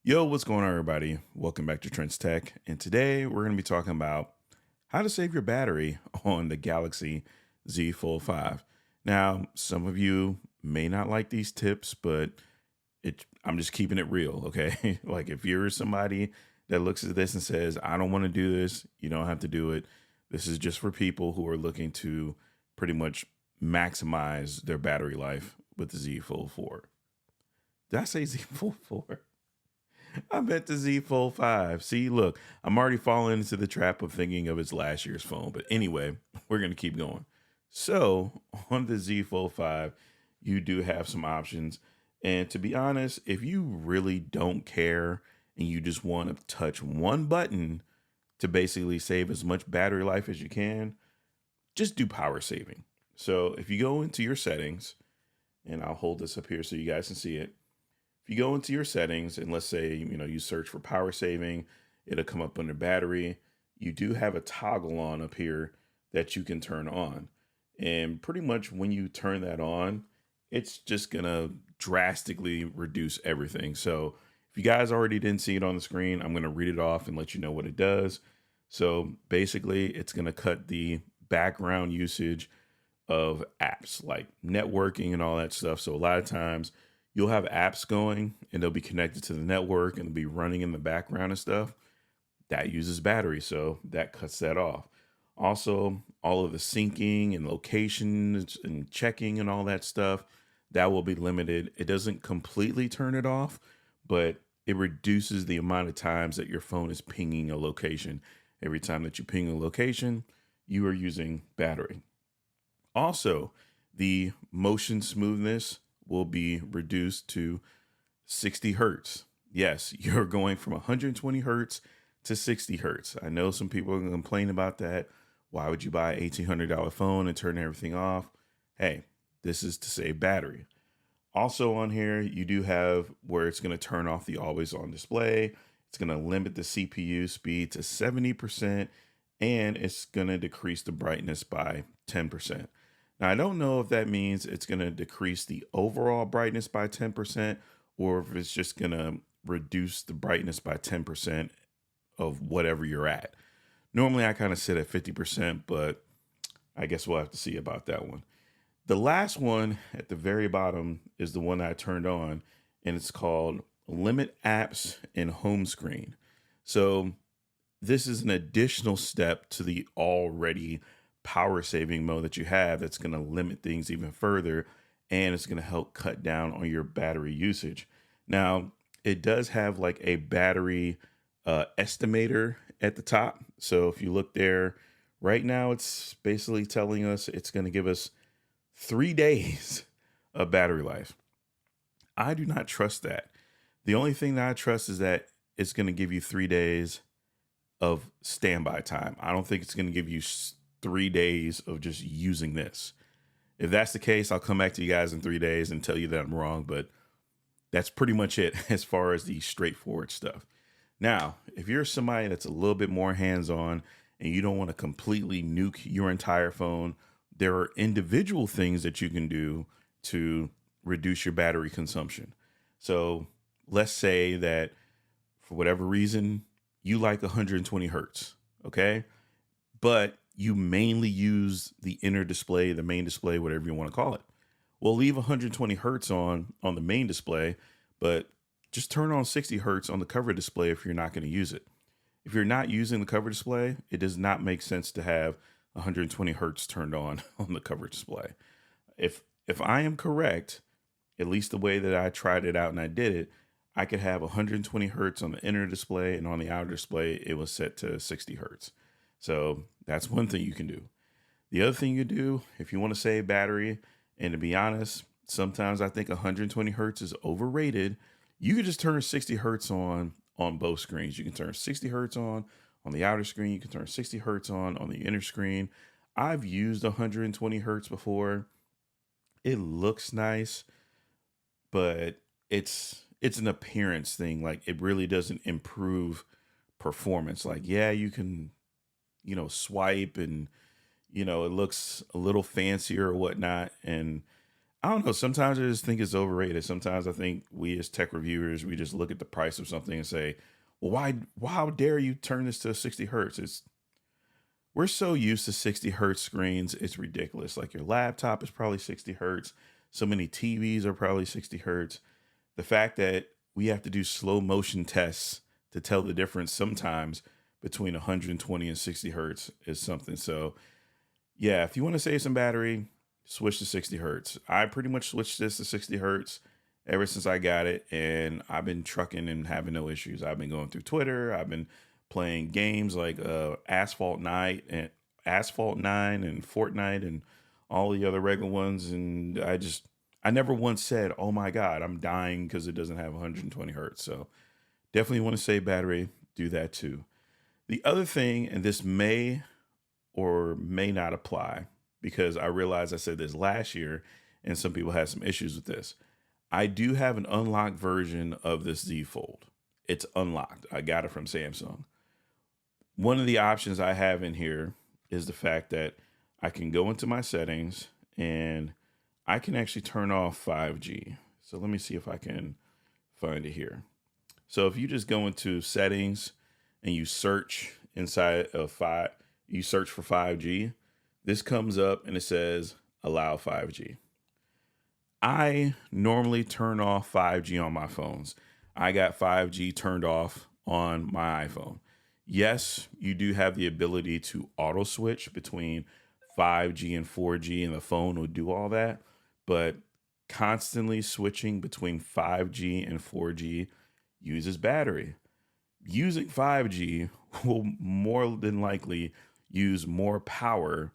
Yo, what's going on, everybody? Welcome back to Trends Tech. And today we're going to be talking about how to save your battery on the Galaxy Z Fold 5. Now, some of you may not like these tips, but I'm just keeping it real, okay? Like, if you're somebody that looks at this and says, I don't want to do this, you don't have to do it. This is just for people who are looking to pretty much maximize their battery life with the Z Fold 4. Did I say Z Fold 4? I bet the Z Fold 5. See, look, I'm already falling into the trap of thinking of its last year's phone. But anyway, we're going to keep going. So, on the Z Fold 5, you do have some options. And to be honest, if you really don't care and you just want to touch one button to basically save as much battery life as you can, just do power saving. So, if you go into your settings, and I'll hold this up here so you guys can see it. If you go into your settings and let's say, you search for power saving, it'll come up under battery. You do have a toggle on up here that you can turn on. And pretty much when you turn that on, it's just going to drastically reduce everything. So if you guys already didn't see it on the screen, I'm going to read it off and let you know what it does. So basically, it's going to cut the background usage of apps like networking and all that stuff. So a lot of times you'll have apps going and they'll be connected to the network and they'll be running in the background and stuff. That uses battery, so that cuts that off. Also, all of the syncing and locations and checking and all that stuff, that will be limited. It doesn't completely turn it off, but it reduces the amount of times that your phone is pinging a location. Every time that you ping a location, you are using battery. Also, the motion smoothness will be reduced to 60 hertz. Yes, you're going from 120 hertz to 60 hertz. I know some people are going to complain about that. Why would you buy an $1,800 phone and turn everything off? Hey, this is to save battery. Also on here, you do have where it's going to turn off the always on display. It's going to limit the CPU speed to 70%, and it's going to decrease the brightness by 10%. Now, I don't know if that means it's going to decrease the overall brightness by 10% or if it's just going to reduce the brightness by 10% of whatever you're at. Normally, I kind of sit at 50%, but I guess we'll have to see about that one. The last one at the very bottom is the one I turned on, and it's called Limit Apps and Home Screen. So this is an additional step to the already power saving mode that you have that's going to limit things even further, and it's going to help cut down on your battery usage. Now, it does have like a battery estimator at the top. So if you look there right now, it's basically telling us it's going to give us 3 days of battery life. I do not trust that. The only thing that I trust is that it's going to give you 3 days of standby time. I don't think it's going to give you 3 days of just using this. If that's the case, I'll come back to you guys in 3 days and tell you that I'm wrong, but that's pretty much it as far as the straightforward stuff. Now, if you're somebody that's a little bit more hands-on and you don't want to completely nuke your entire phone, there are individual things that you can do to reduce your battery consumption. So let's say that for whatever reason, you like 120 hertz, okay? But you mainly use the inner display, the main display, whatever you want to call it. Well, leave 120 hertz on the main display, but just turn on 60 hertz on the cover display if you're not going to use it. If you're not using the cover display, it does not make sense to have 120 hertz turned on the cover display. If I am correct, at least the way that I tried it out and I did it, I could have 120 hertz on the inner display, and on the outer display, it was set to 60 hertz. So that's one thing you can do. The other thing you do, if you want to save battery, and to be honest, sometimes I think 120 hertz is overrated. You can just turn 60 hertz on both screens. You can turn 60 hertz on the outer screen. You can turn 60 hertz on the inner screen. I've used 120 hertz before. It looks nice, but it's an appearance thing. Like, it really doesn't improve performance. Like, yeah, you can, swipe and, it looks a little fancier or whatnot. And I don't know. Sometimes I just think it's overrated. Sometimes I think we as tech reviewers, we just look at the price of something and say, well, why how dare you turn this to 60 hertz? We're so used to 60 hertz screens, it's ridiculous. Like your laptop is probably 60 hertz. So many TVs are probably 60 hertz. The fact that we have to do slow motion tests to tell the difference sometimes between 120 and 60 hertz is something. So, yeah, if you want to save some battery, switch to 60 hertz. I pretty much switched this to 60 hertz ever since I got it, and I've been trucking and having no issues. I've been going through Twitter. I've been playing games like Asphalt 9 and Fortnite and all the other regular ones, and I never once said, "Oh my God, I'm dying because it doesn't have 120 hertz." So definitely want to save battery. Do that too. The other thing, and this may or may not apply because I realized I said this last year and some people had some issues with this. I do have an unlocked version of this Z Fold. It's unlocked. I got it from Samsung. One of the options I have in here is the fact that I can go into my settings and I can actually turn off 5G. So let me see if I can find it here. So if you just go into settings and you search inside of you search for 5G, this comes up and it says allow 5G. I normally turn off 5G on my phones. I got 5G turned off on my iPhone. Yes, you do have the ability to auto switch between 5G and 4G, and the phone will do all that. But constantly switching between 5G and 4G uses battery. Using 5G will more than likely use more power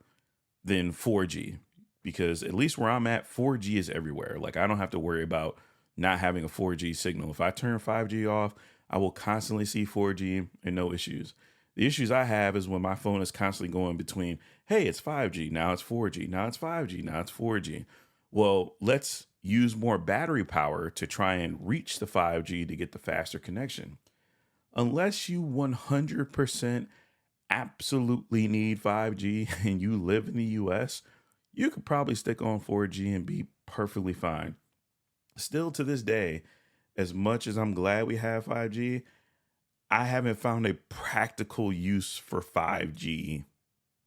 than 4G because at least where I'm at, 4G is everywhere. Like I don't have to worry about not having a 4G signal. If I turn 5G off, I will constantly see 4G and no issues. The issues I have is when my phone is constantly going between, hey, it's 5G, now it's 4G, now it's 5G, now it's 4G. Well, let's use more battery power to try and reach the 5G to get the faster connection. Unless you 100% absolutely need 5G and you live in the US, you could probably stick on 4G and be perfectly fine. Still to this day, as much as I'm glad we have 5G, I haven't found a practical use for 5G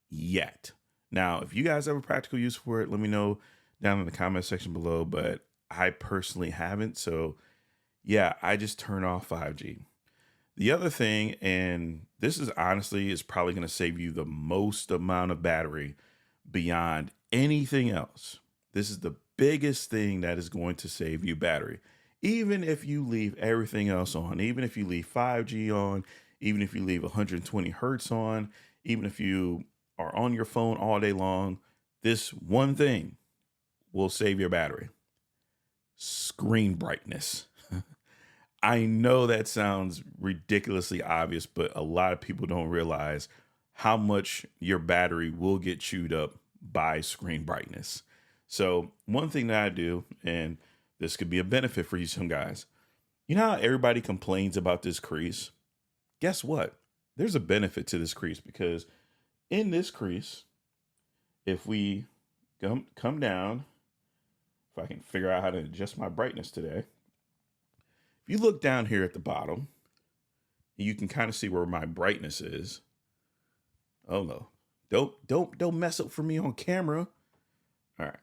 yet. Now, if you guys have a practical use for it, let me know down in the comment section below, but I personally haven't. So, yeah, I just turn off 5G. The other thing, and this is honestly is probably going to save you the most amount of battery beyond anything else. This is the biggest thing that is going to save you battery. Even if you leave everything else on, even if you leave 5G on, even if you leave 120 hertz on, even if you are on your phone all day long, this one thing will save your battery. Screen brightness. I know that sounds ridiculously obvious, but a lot of people don't realize how much your battery will get chewed up by screen brightness. So, one thing that I do, and this could be a benefit for you, some guys, you know how everybody complains about this crease? Guess what? There's a benefit to this crease because in this crease, if we come down, if I can figure out how to adjust my brightness today, if you look down here at the bottom, you can kind of see where my brightness is. Oh no. Don't mess up for me on camera. All right.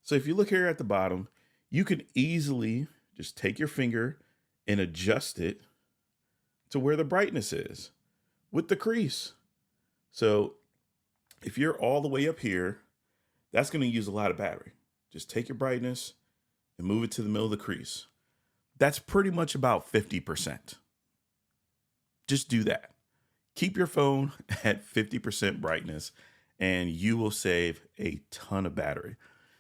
So if you look here at the bottom, you can easily just take your finger and adjust it to where the brightness is with the crease. So if you're all the way up here, that's going to use a lot of battery. Just take your brightness and move it to the middle of the crease. That's pretty much about 50%. Just do that. Keep your phone at 50% brightness and you will save a ton of battery.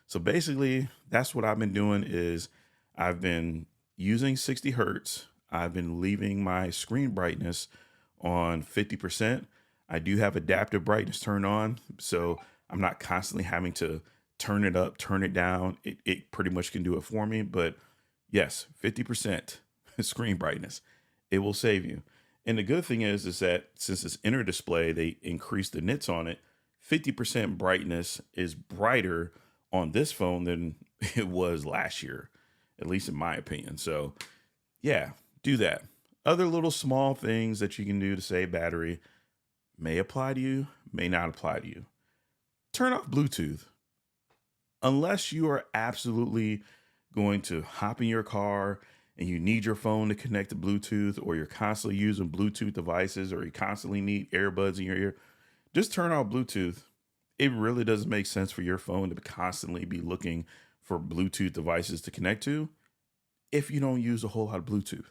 So basically, that's what I've been doing is I've been using 60 hertz. I've been leaving my screen brightness on 50%. I do have adaptive brightness turned on, so I'm not constantly having to turn it up, turn it down. It pretty much can do it for me, but yes, 50% screen brightness. It will save you. And the good thing is that since it's inner display, they increase the nits on it. 50% brightness is brighter on this phone than it was last year, at least in my opinion. So yeah, do that. Other little small things that you can do to save battery may apply to you, may not apply to you. Turn off Bluetooth. Unless you are absolutely going to hop in your car and you need your phone to connect to Bluetooth, or you're constantly using Bluetooth devices, or you constantly need earbuds in your ear, just turn off Bluetooth. It really doesn't make sense for your phone to constantly be looking for Bluetooth devices to connect to if you don't use a whole lot of Bluetooth.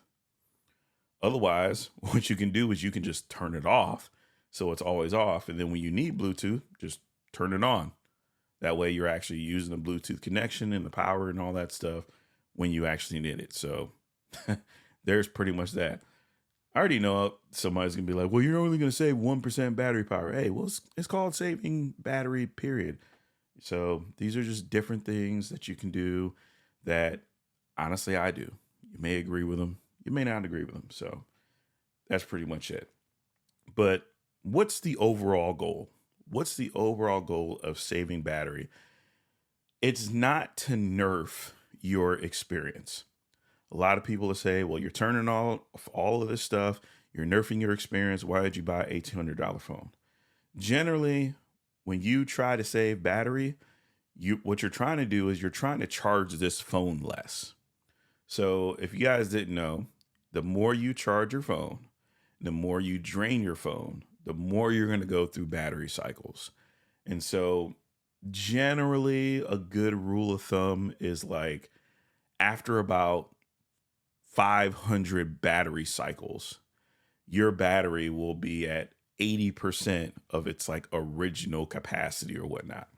Otherwise, what you can do is you can just turn it off so it's always off. And then when you need Bluetooth, just turn it on. That way you're actually using the Bluetooth connection and the power and all that stuff when you actually need it. So there's pretty much that. I already know somebody's going to be like, well, you're only going to save 1% battery power. Hey, well, it's called saving battery, period. So these are just different things that you can do that honestly I do. You may agree with them. You may not agree with them. So that's pretty much it. But what's the overall goal? What's the overall goal of saving battery? It's not to nerf your experience. A lot of people will say, well, you're turning off all of this stuff. You're nerfing your experience. Why did you buy an $1,800 phone? Generally, when you try to save battery, what you're trying to do is you're trying to charge this phone less. So if you guys didn't know, the more you charge your phone, the more you drain your phone, the more you're going to go through battery cycles. And so generally a good rule of thumb is like after about 500 battery cycles, your battery will be at 80% of its like original capacity or whatnot.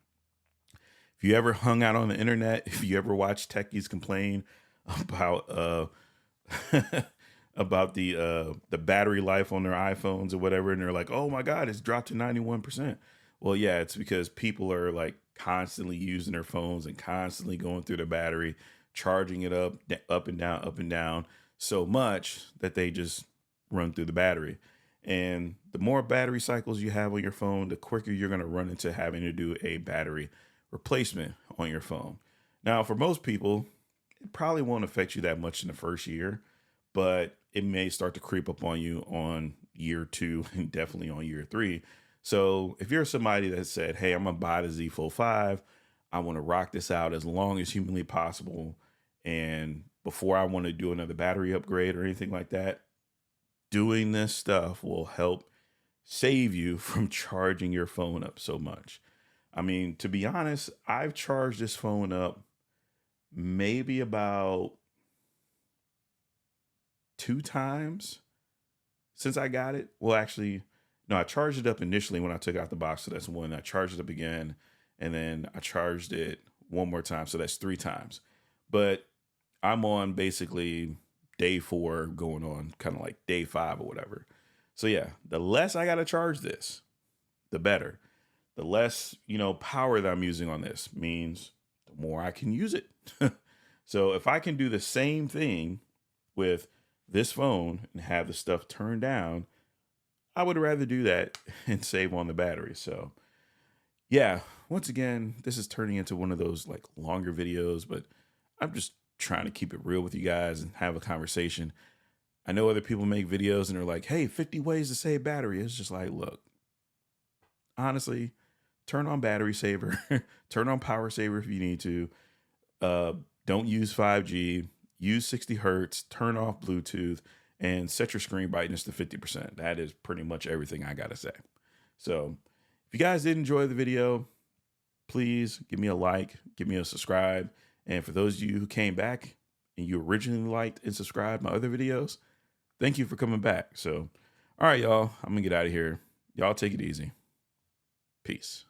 If you ever hung out on the internet, if you ever watched techies complain about about the battery life on their iPhones or whatever, and they're like, "Oh my God, it's dropped to 91%." Well, yeah, it's because people are like constantly using their phones and constantly going through the battery, charging it up and down so much that they just run through the battery. And the more battery cycles you have on your phone, the quicker you're going to run into having to do a battery replacement on your phone. Now, for most people, it probably won't affect you that much in the first year, but it may start to creep up on you on year 2 and definitely on year 3. So if you're somebody that said, hey, I'm going to buy the Z Fold 5, I want to rock this out as long as humanly possible, and before I want to do another battery upgrade or anything like that, doing this stuff will help save you from charging your phone up so much. I mean, to be honest, I've charged this phone up maybe about 2 times since I got it. Well, actually, no, I charged it up initially when I took out the box. So that's 1. I charged it up again, and then I charged it 1 more time. So that's 3 times. But I'm on basically day 4 going on kind of like day 5 or whatever. So yeah, the less I got to charge this, the better. The less, power that I'm using on this means the more I can use it. So if I can do the same thing with this phone and have the stuff turned down, I would rather do that and save on the battery. So yeah, once again, this is turning into one of those like longer videos, but I'm just trying to keep it real with you guys and have a conversation. I know other people make videos and they're like, hey, 50 ways to save battery. It's just like, look, honestly, turn on battery saver, turn on power saver if you need to. Don't use 5G, use 60 hertz, turn off Bluetooth, and set your screen brightness to 50%. That is pretty much everything I got to say. So if you guys did enjoy the video, please give me a like, give me a subscribe. And for those of you who came back and you originally liked and subscribed my other videos, thank you for coming back. So, all right, y'all, I'm going to get out of here. Y'all take it easy. Peace.